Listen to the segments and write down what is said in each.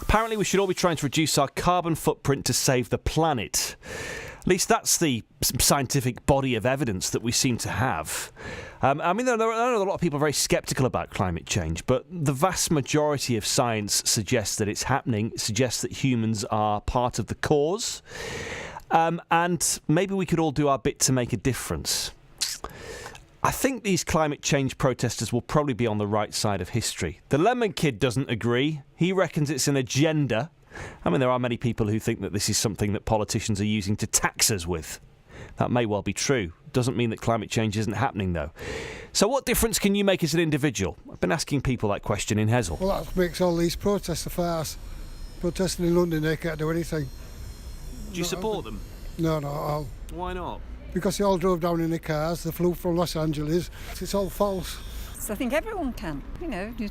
Apparently we should all be trying to reduce our carbon footprint to save the planet. At least that's the scientific body of evidence that we seem to have. I know a lot of people are very sceptical about climate change, but the vast majority of science suggests that it's happening, suggests that humans are part of the cause, and maybe we could all do our bit to make a difference. I think these climate change protesters will probably be on the right side of history. The Lemon Kid doesn't agree. He reckons it's an agenda. I mean, there are many people who think that this is something that politicians are using to tax us with. That may well be true. Doesn't mean that climate change isn't happening, though. So what difference can you make as an individual? I've been asking people that question in Hessel. Well, that makes all these protests a farce. Protesting in London, they can't do anything. Do you support them? No, not at all. Why not? Because they all drove down in their cars, they flew from Los Angeles. It's all false. So I think everyone can, you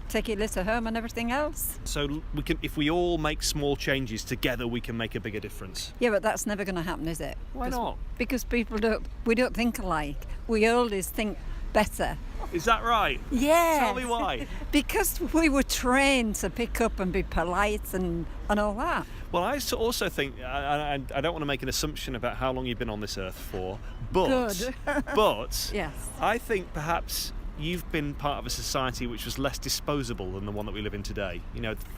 take your litter home and everything else. So we can, if we all make small changes together, we can make a bigger difference. Yeah, but that's never going to happen, is it? Why not? Because we don't think alike. We always think better. Is that right? Yeah. Tell me why. Because we were trained to pick up and be polite and all that. Well, I also think, I don't want to make an assumption about how long you've been on this earth for, but yes. I think perhaps you've been part of a society which was less disposable than the one that we live in today.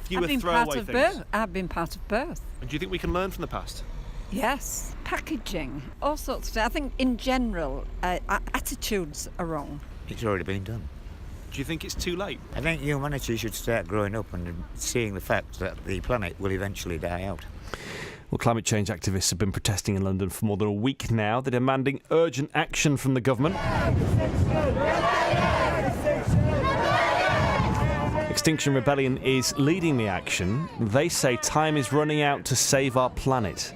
Fewer throwaway things. I've been part of both. And do you think we can learn from the past? Yes. Packaging, all sorts of things. I think in general, attitudes are wrong. It's already been done. Do you think it's too late? I think humanity should start growing up and seeing the fact that the planet will eventually die out. Well, climate change activists have been protesting in London for more than a week now. They're demanding urgent action from the government. Extinction Rebellion is leading the action. They say time is running out to save our planet.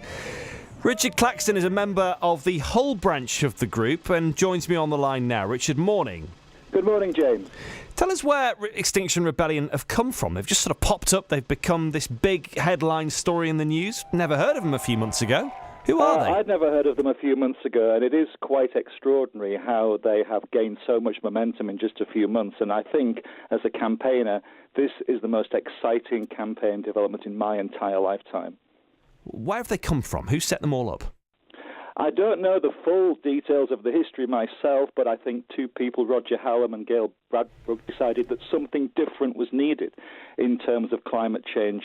Richard Claxton is a member of the Hull branch of the group and joins me on the line now. Richard, morning. Good morning, James. Tell us where Extinction Rebellion have come from. They've just sort of popped up. They've become this big headline story in the news. Never heard of them a few months ago. Who are they? I'd never heard of them a few months ago, and it is quite extraordinary how they have gained so much momentum in just a few months. And I think, as a campaigner, this is the most exciting campaign development in my entire lifetime. Where have they come from? Who set them all up? I don't know the full details of the history myself, but I think two people, Roger Hallam and Gail Bradbrook, decided that something different was needed in terms of climate change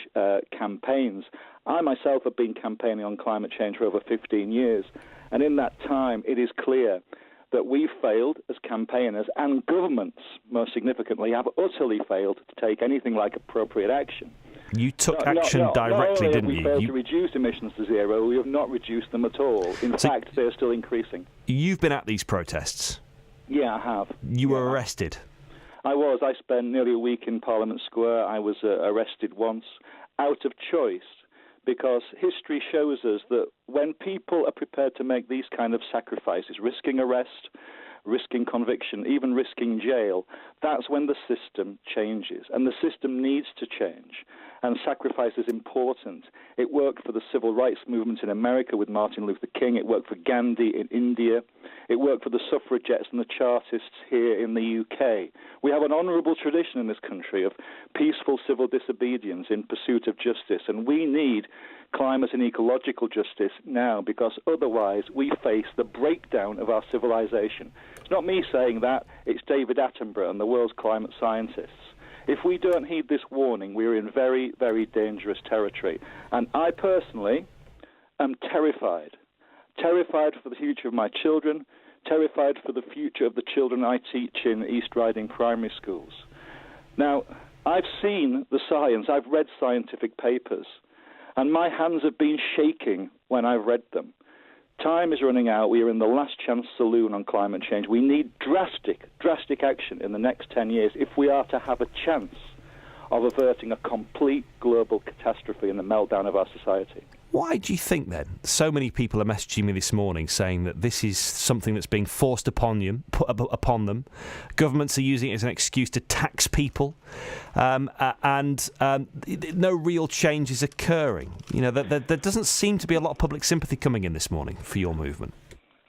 campaigns. I myself have been campaigning on climate change for over 15 years, and in that time it is clear that we failed as campaigners, and governments, most significantly, have utterly failed to take anything like appropriate action. You took action directly, didn't you? We failed to reduce emissions to zero. We have not reduced them at all. In fact, they're still increasing. You've been at these protests? Yeah, I have. You were arrested? I was. I spent nearly a week in Parliament Square. I was arrested once out of choice, because history shows us that when people are prepared to make these kind of sacrifices, risking arrest, risking conviction, even risking jail, that's when the system changes. And the system needs to change. And sacrifice is important. It worked for the civil rights movement in America with Martin Luther King. It worked for Gandhi in India. It worked for the suffragettes and the Chartists here in the UK. We have an honourable tradition in this country of peaceful civil disobedience in pursuit of justice. And we need climate and ecological justice now, because otherwise we face the breakdown of our civilization. It's not me saying that, it's David Attenborough and the world's climate scientists. If we don't heed this warning, we're in very, very dangerous territory. And I personally am terrified. Terrified for the future of my children, terrified for the future of the children I teach in East Riding primary schools. Now, I've seen the science, I've read scientific papers, and my hands have been shaking when I've read them. Time is running out. We are in the last chance saloon on climate change. We need drastic action in the next 10 years if we are to have a chance of averting a complete global catastrophe and the meltdown of our society. Why do you think, then, so many people are messaging me this morning saying that this is something that's being forced upon them? Governments are using it as an excuse to tax people, and no real change is occurring. There doesn't seem to be a lot of public sympathy coming in this morning for your movement.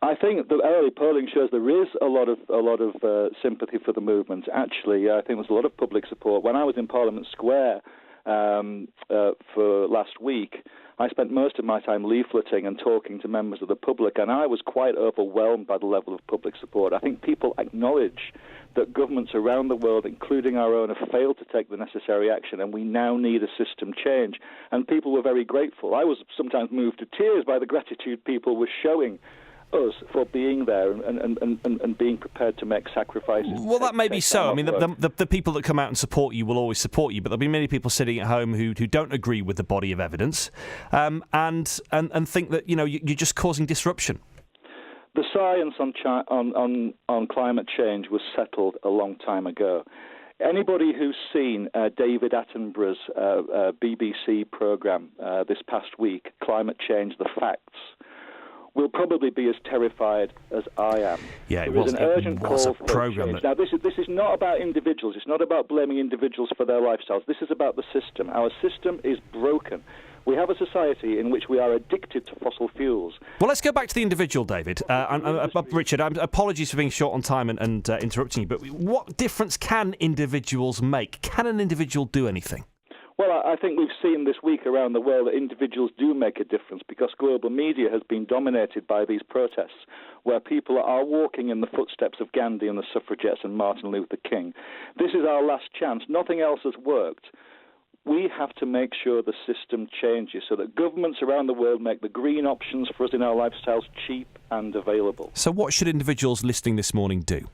I think the early polling shows there is a lot of sympathy for the movement. Actually, I think there's a lot of public support. When I was in Parliament Square for last week, I spent most of my time leafleting and talking to members of the public, and I was quite overwhelmed by the level of public support. I think people acknowledge that governments around the world, including our own, have failed to take the necessary action, and we now need a system change. And people were very grateful. I was sometimes moved to tears by the gratitude people were showing us for being there and being prepared to make sacrifices. Well, that may be so. I mean, the people that come out and support you will always support you, but there'll be many people sitting at home who don't agree with the body of evidence and think that, you know, you're just causing disruption. The science on climate change was settled a long time ago. Anybody who's seen David Attenborough's BBC programme this past week, Climate Change, The Facts, will probably be as terrified as I am. Yeah, it was a programme. Now, this is not about individuals. It's not about blaming individuals for their lifestyles. This is about the system. Our system is broken. We have a society in which we are addicted to fossil fuels. Well, let's go back to the individual, David. Richard, apologies for being short on time and interrupting you, but what difference can individuals make? Can an individual do anything? Well, I think we've seen this week around the world that individuals do make a difference because global media has been dominated by these protests where people are walking in the footsteps of Gandhi and the suffragettes and Martin Luther King. This is our last chance. Nothing else has worked. We have to make sure the system changes so that governments around the world make the green options for us in our lifestyles cheap and available. So what should individuals listening this morning do?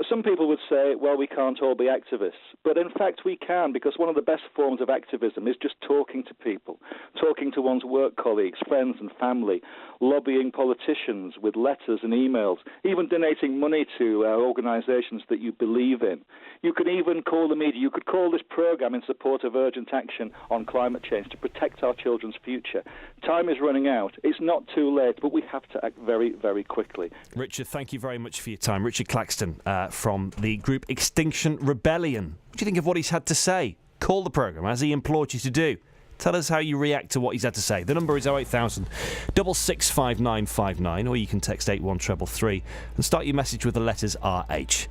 Some people would say, well, we can't all be activists. But in fact, we can, because one of the best forms of activism is just talking to people, talking to one's work colleagues, friends and family, lobbying politicians with letters and emails, even donating money to organisations that you believe in. You can even call the media. You could call this programme in support of urgent action on climate change to protect our children's future. Time is running out. It's not too late, but we have to act very, very quickly. Richard, thank you very much for your time. Richard Claxton from the group Extinction Rebellion. What do you think of what he's had to say? Call the programme, as he implored you to do. Tell us how you react to what he's had to say. The number is 08000 665959, or you can text 81333 and start your message with the letters RH.